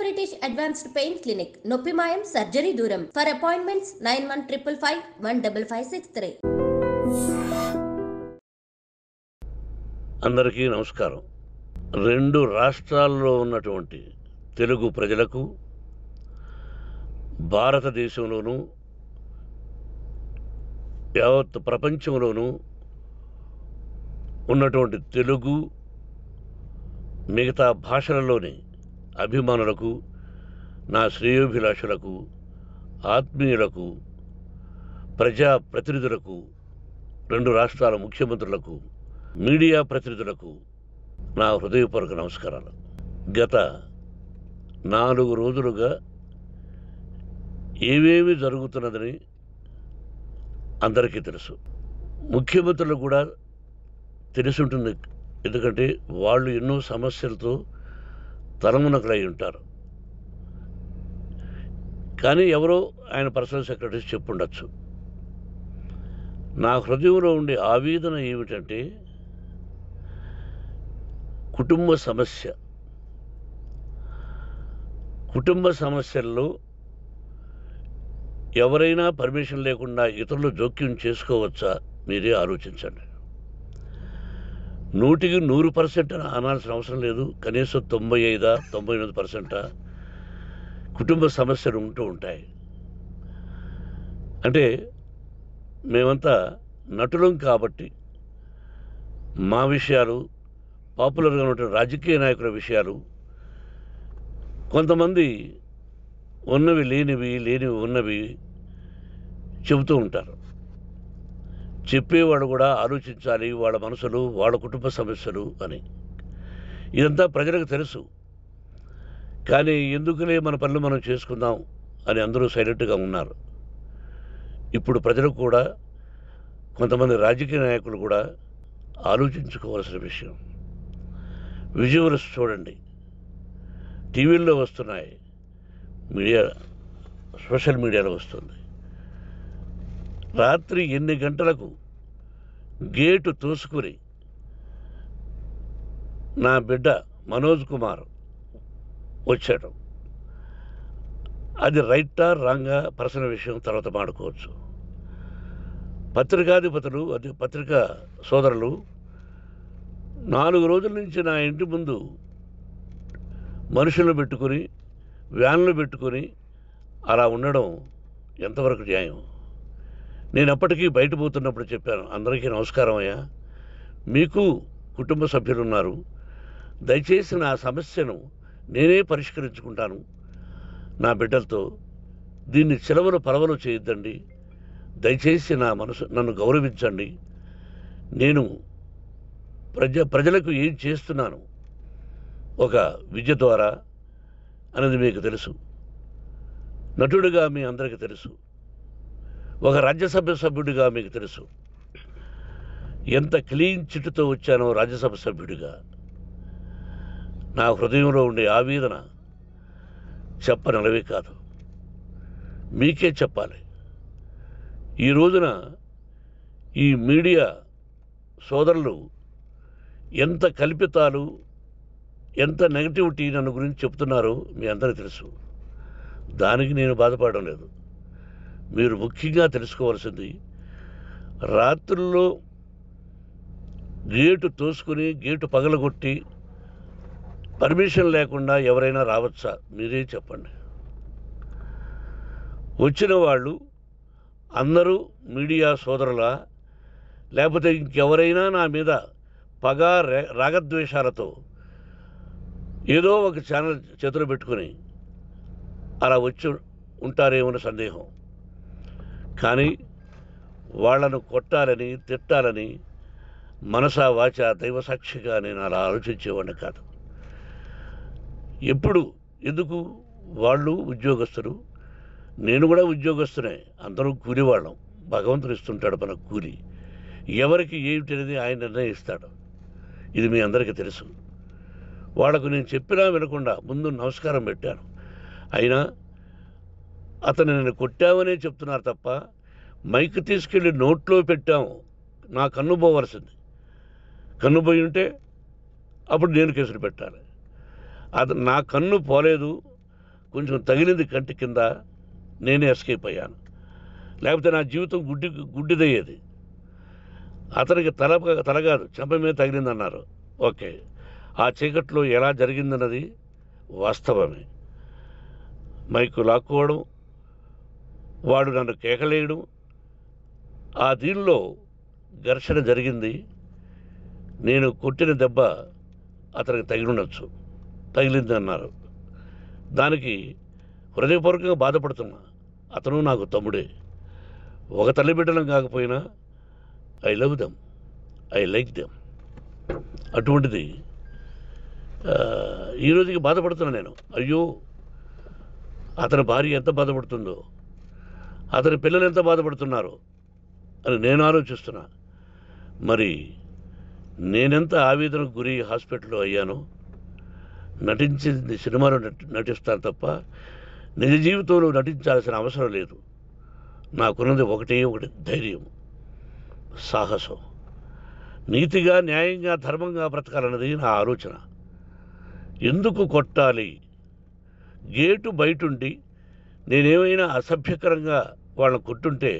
British Advanced Pain Clinic, Noppimayam Surgery Duram. For appointments 9155515563. అందరికీ నమస్కారం. రెండు రాష్ట్రాల్లో ఉన్నటువంటి తెలుగు ప్రజలకు భారతదేశంలోనూ యావత్ ప్రపంచంలోనూ ఉన్నటువంటి తెలుగు మిగతా భాషలలోని అభిమానులకు, నా శ్రేయోభిలాషులకు, ఆత్మీయులకు, ప్రజాప్రతినిధులకు, రెండు రాష్ట్రాల ముఖ్యమంత్రులకు, మీడియా ప్రతినిధులకు నా హృదయపూర్వక నమస్కారాలు. గత 4 రోజులుగా ఏమేమి జరుగుతున్నదని అందరికీ తెలుసు. ముఖ్యమంత్రులకు కూడా తెలిసి ఉంటుంది. ఎందుకంటే వాళ్ళు ఎన్నో సమస్యలతో తలమునకలై ఉంటారు. కానీ ఎవరో ఆయన పర్సనల్ సెక్రటరీస్ చెప్పుండొచ్చు. నా హృదయంలో ఉండే ఆవేదన ఏమిటంటే కుటుంబ సమస్యల్లో ఎవరైనా పర్మిషన్ లేకుండా ఇతరులు జోక్యం చేసుకోవచ్చా? మీరే ఆలోచించండి. 100కి 100% అనాల్సిన అవసరం లేదు. కనీసం 95-98% కుటుంబ సమస్యలు ఉంటూ ఉంటాయి. అంటే మేమంతా నటులం కాబట్టి మా విషయాలు, పాపులర్గా ఉన్న రాజకీయ నాయకుల విషయాలు, కొంతమంది ఉన్నవి లేనివి, లేనివి ఉన్నవి చెబుతూ ఉంటారు. చెప్పేవాడు కూడా ఆలోచించాలి, వాళ్ళ మనసులు, వాళ్ళ కుటుంబ సమస్యలు అని. ఇదంతా ప్రజలకు తెలుసు. కానీ ఎందుకులే మన పనులు మనం చేసుకుందాం అని అందరూ సైలెంట్గా ఉన్నారు. ఇప్పుడు ప్రజలకు కూడా, కొంతమంది రాజకీయ నాయకులు కూడా ఆలోచించుకోవాల్సిన విషయం. విజువల్స్ చూడండి, టీవీల్లో వస్తున్నాయి, సోషల్ మీడియాలో వస్తుంది. రాత్రి 8 గంటలకు గేటు తోసుకుని నా బిడ్డ మనోజ్ కుమార్ వచ్చాడు. అది రైటా రాంగా పర్సనల్ విషయం, తర్వాత మాడుకోవచ్చు. పత్రికాధిపతులు, అది పత్రికా సోదరులు 4 రోజుల నుంచి నా ఇంటి ముందు మనుషులను పెట్టుకుని, వ్యాన్లు పెట్టుకుని అలా ఉండడం ఎంతవరకు న్యాయం? నేను అప్పటికీ బయట పోతున్నప్పుడు చెప్పాను, అందరికీ నమస్కారం అయ్యా, మీకు కుటుంబ సభ్యులు ఉన్నారు, దయచేసి నా సమస్యను నేనే పరిష్కరించుకుంటాను నా బిడ్డలతో, దీన్ని చిలవలు పలవలు చేయొద్దండి, దయచేసి నన్ను గౌరవించండి, నేను ప్రజలకు ఏం చేస్తున్నాను ఒక విద్య ద్వారా అనేది మీకు తెలుసు, నటుడిగా మీ అందరికీ తెలుసు, ఒక రాజ్యసభ సభ్యుడిగా మీకు తెలుసు, ఎంత క్లీన్ చిట్టుతో వచ్చానో రాజ్యసభ సభ్యుడిగా. నా హృదయంలో ఉండే ఆవేదన చెప్పనలవే కాదు, మీకే చెప్పాలి. ఈ రోజున ఈ మీడియా సోదరులు ఎంత కల్పితాలు, ఎంత నెగటివిటీ నన్ను గురించి చెప్తున్నారో మీ అందరికీ తెలుసు. దానికి నేను బాధపడడం లేదు. మీరు ముఖ్యంగా తెలుసుకోవాల్సింది, రాత్రుల్లో గేటు తోసుకుని, గేటు పగలగొట్టి పర్మిషన్ లేకుండా ఎవరైనా రావచ్చా? మీరే చెప్పండి. వచ్చిన వాళ్ళు అందరూ మీడియా సోదరులా, లేకపోతే ఇంకెవరైనా నా మీద పగ, రాగద్వేషాలతో ఏదో ఒక ఛానల్ చేతులు పెట్టుకుని అలా వచ్చి ఉంటారేమో సందేహం. కానీ వాళ్లను కొట్టాలని, తిట్టాలని మనసా వాచ దైవసాక్షిగా నేను అలా ఆలోచించేవాడిని కాదు. ఎందుకు వాళ్ళు ఉద్యోగస్తులు, నేను కూడా ఉద్యోగస్తునే, అందరూ కూలివాళ్ళం. భగవంతుడు ఇస్తుంటాడు మనకు కూలి. ఎవరికి ఏమిటి అనేది ఆయన నిర్ణయిస్తాడు. ఇది మీ అందరికీ తెలుసు. వాళ్లకు నేను చెప్పినా వినకుండా ముందు నమస్కారం పెట్టాను. అయినా అతను నేను కొట్టామనే చెప్తున్నారు తప్ప, మైక్ తీసుకెళ్ళి నోట్లో పెట్టాము, నా కన్ను పోవలసింది. కన్ను పోయి ఉంటే అప్పుడు నేను కేసులు పెట్టాలి. అది నా కన్ను పోలేదు, కొంచెం తగిలింది కంటి కింద, నేనే ఎస్కేప్ అయ్యాను. లేకపోతే నా జీవితం గుడ్డిదయ్యేది. అతనికి తల కాదు చెంప మీద తగిలిందన్నారు. ఓకే, ఆ చీకట్లో ఎలా జరిగిందన్నది వాస్తవమే. మైకు లాక్కోవడం, వాడు నన్ను కేకలేయడం, ఆ దీనిలో ఘర్షణ జరిగింది. నేను కొట్టిన దెబ్బ అతనికి తగిలింది అన్నారు. దానికి హృదయపూర్వకంగా బాధపడుతున్నా. అతను నాకు తమ్ముడే. ఒక తల్లి బిడ్డలం కాకపోయినా I love them, I like them. అటువంటిది ఈ రోజుకి బాధపడుతున్నా నేను. అయ్యో, అతని భార్య ఎంత బాధపడుతుందో, అతని పిల్లలు ఎంత బాధపడుతున్నారో అని నేను ఆలోచిస్తున్నా. మరి నేనెంత ఆవేదనకు గురి హాస్పిటల్లో అయ్యానో. నటించింది సినిమాలో నటిస్తాను తప్ప నిజ జీవితంలో నటించాల్సిన అవసరం లేదు. నాకున్నది ఒకటి ధైర్యం, సాహసం. నీతిగా, న్యాయంగా, ధర్మంగా బ్రతకాలన్నది నా ఆలోచన. ఎందుకు కొట్టాలి? గేటు బయటుండి నేనేమైనా అసభ్యకరంగా వాళ్ళని కొట్టుంటే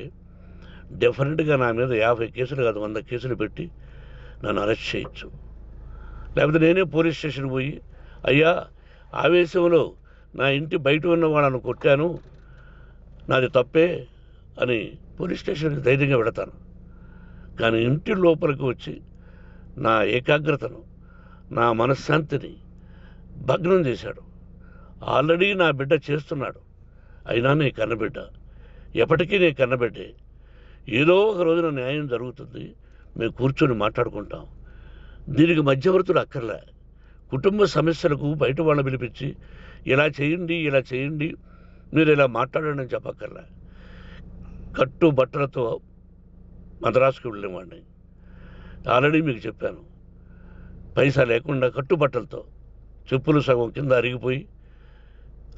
డెఫినెట్గా నా మీద 50 కేసులు కాదు 100 కేసులు పెట్టి నన్ను అరెస్ట్ చేయొచ్చు. లేకపోతే నేనే పోలీస్ స్టేషన్కి పోయి, అయ్యా, ఆవేశంలో నా ఇంటి బయట ఉన్న వాళ్ళను కొట్టాను, నాది తప్పే అని పోలీస్ స్టేషన్కి ధైర్యంగా పెడతాను. కానీ ఇంటి లోపలికి వచ్చి నా ఏకాగ్రతను, నా మనశ్శాంతిని భగ్నం చేశాడు. ఆల్రెడీ నా బిడ్డ చేస్తున్నాడు. అయినా నీ కన్నబిడ్డ, ఎప్పటికీ నీ కన్నబిడ్డే. ఏదో ఒక రోజున న్యాయం జరుగుతుంది, మేము కూర్చొని మాట్లాడుకుంటాం. దీనికి మధ్యవర్తులు అక్కర్లే. కుటుంబ సమస్యలకు బయట వాళ్ళని పిలిపించి ఇలా చేయండి, మీరు ఇలా మాట్లాడండి అని చెప్పక్కర్లే. కట్టుబట్టలతో మద్రాసుకు వెళ్ళేవాడిని. ఆల్రెడీ మీకు చెప్పాను. పైసా లేకుండా కట్టుబట్టలతో, చెప్పులు సగం కింద అరిగిపోయి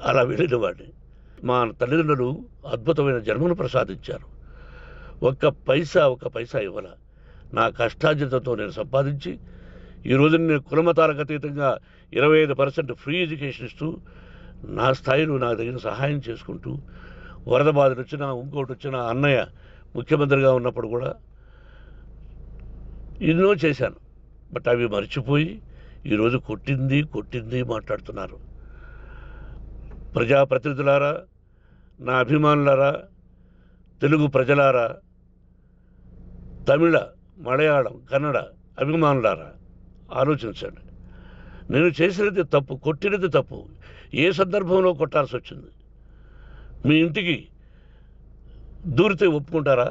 అలా వెళ్ళినవాడిని. మా తల్లిదండ్రులు అద్భుతమైన జన్మను ప్రసాదించారు. ఒక్క పైసా ఇవ్వాల. నా కష్టార్జితంతో నేను సంపాదించి ఈరోజు నేను కులమతాలకు అతీతంగా 25% ఫ్రీ ఎడ్యుకేషన్ ఇస్తూ, నా స్థాయిలో నాకు తగిన సహాయం చేసుకుంటూ, వరద బాధలు వచ్చినా, ఇంకోటి వచ్చినా, అన్నయ్య ముఖ్యమంత్రిగా ఉన్నప్పుడు కూడా ఎన్నో చేశాను. బట్ అవి మర్చిపోయి ఈరోజు కొట్టింది మాట్లాడుతున్నారు. ప్రజాప్రతినిధులారా, నా అభిమానులారా, తెలుగు ప్రజలారా, తమిళ, మలయాళం, కన్నడ అభిమానులారా, ఆలోచించండి. నేను చేసినది తప్పు, కొట్టినది తప్పు. ఏ సందర్భంలో కొట్టాల్సి వచ్చింది? మీ ఇంటికి దూరితే ఒప్పుకుంటారా?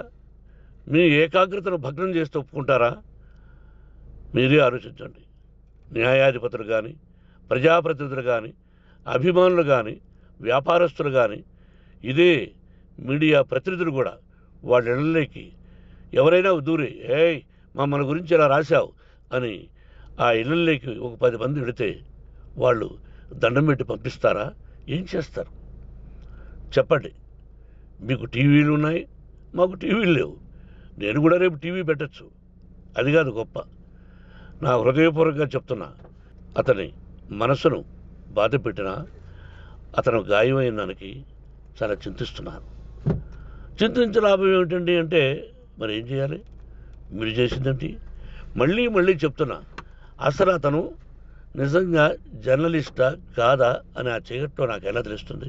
మీ ఏకాగ్రతను భగ్నం చేస్తే ఒప్పుకుంటారా? మీరే ఆలోచించండి. న్యాయాధిపతులు కానీ, ప్రజాప్రతినిధులు కానీ, అభిమానులు కానీ, వ్యాపారస్తులు కానీ, ఇదే మీడియా ప్రతినిధులు కూడా వాళ్ళ ఇళ్ళలోకి ఎవరైనా దూరి, మన గురించి ఇలా రాశావు అని ఆ ఇళ్ళల్లోకి ఒక 10 మంది వెళితే వాళ్ళు దండం పెట్టి పంపిస్తారా? ఏం చేస్తారు చెప్పండి? మీకు టీవీలు ఉన్నాయి, మాకు టీవీలు లేవు. నేను కూడా రేపు టీవీ పెట్టచ్చు. అది కాదు గొప్ప. నా హృదయపూర్వకంగా చెప్తున్నా, అతని మనసును బాధ పెట్టినా, అతను గాయమైన దానికి చాలా చింతిస్తున్నాను. చింతించే లాభం ఏమిటండి అంటే, మరి ఏం చేయాలి? మీరు చేసిందేంటి? మళ్ళీ చెప్తున్నా, అసలు అతను నిజంగా జర్నలిస్టా కాదా అని ఆ చీకట్లో నాకు ఎలా తెలుస్తుంది?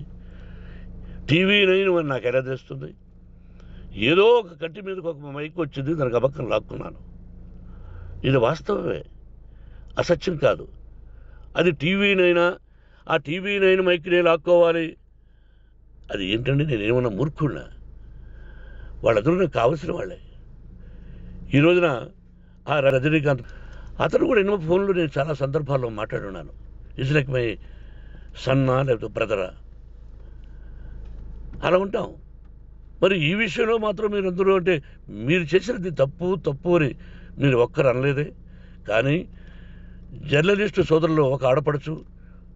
టీవీ 9 అని నాకు ఎలా తెలుస్తుంది? ఏదో ఒక కంటి మీదకి ఒక మైక్ వచ్చింది, దానికి అబక్కం లాక్కున్నాను. ఇది వాస్తవమే, అసత్యం కాదు. అది టీవీ 9, ఆ టీవీ 9 మైక్నే లాక్కోవాలి. అది ఏంటండి? నేనేమన్నా మూర్ఖుడినా? వాళ్ళందరూ నాకు కావలసిన వాళ్ళే. ఈ రోజున ఆ రజనీకాంత్, అతను కూడా ఎన్నో ఫోన్లు నేను చాలా సందర్భాల్లో మాట్లాడున్నాను. ఇట్స్ లైక్ మై సన్నా, లేకపోతే బ్రదరా, అలా ఉంటాం. మరి ఈ విషయంలో మాత్రం మీరు అందరూ అంటే మీరు చేసినది తప్పు అని మీరు ఒక్కరు అనలేదే. కానీ జర్నలిస్టు సోదరులు, ఒక ఆడపడుచు,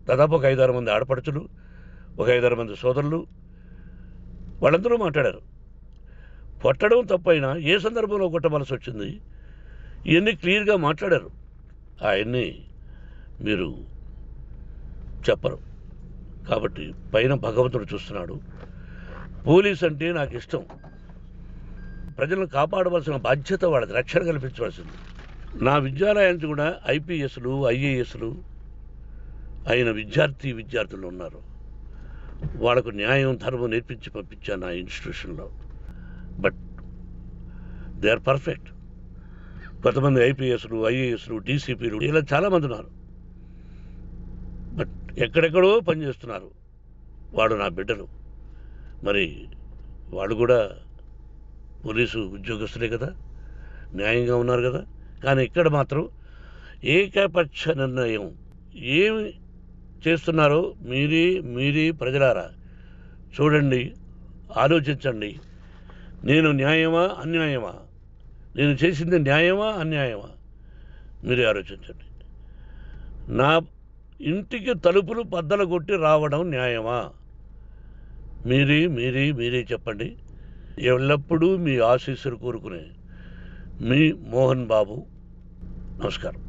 దాదాపు ఒక 5-6 మంది ఆడపడుచులు, ఒక 5-6 మంది సోదరులు, వాళ్ళందరూ మాట్లాడారు. కొట్టడం తప్పైనా ఏ సందర్భంలో కొట్టవలసి వచ్చింది, ఇవన్నీ క్లియర్గా మాట్లాడారు. అవన్నీ మీరు చెప్పరు. కాబట్టి పైన భగవంతుడు చూస్తున్నాడు. పోలీస్ అంటే నాకు ఇష్టం. ప్రజలను కాపాడవలసిన బాధ్యత వాళ్ళది, రక్షణ కల్పించవలసింది. నా విద్యాలయానికి కూడా ఐపీఎస్లు ఐఏఎస్లు అయిన విద్యార్థులు ఉన్నారు. వాళ్ళకు న్యాయం ధర్మం నేర్పించి పంపించాను నా ఇన్స్టిట్యూషన్లో. But they are perfect. కొంతమంది ఐపీఎస్లు ఐఏఎస్లు డీసీపీలు ఇలా చాలామంది ఉన్నారు. బట్ ఎక్కడెక్కడో పనిచేస్తున్నారు. వాడు నా బిడ్డలు. మరి వాళ్ళు కూడా పోలీసు ఉద్యోగస్తులే కదా, న్యాయంగా ఉన్నారు కదా. కానీ ఇక్కడ మాత్రం ఏకపక్ష నిర్ణయం. ఏమి చేస్తున్నారో మీరే ప్రజలారా చూడండి, ఆలోచించండి. నేను న్యాయమా అన్యాయమా, నేను చేసింది న్యాయమా అన్యాయమా, మీరే ఆలోచించండి. నా ఇంటికి తలుపులు బద్దలు కొట్టి రావడం న్యాయమా, మీరే చెప్పండి. ఎల్లప్పుడూ మీ ఆశీస్సులు కోరుకునే మీ మోహన్ బాబు. నమస్కారం.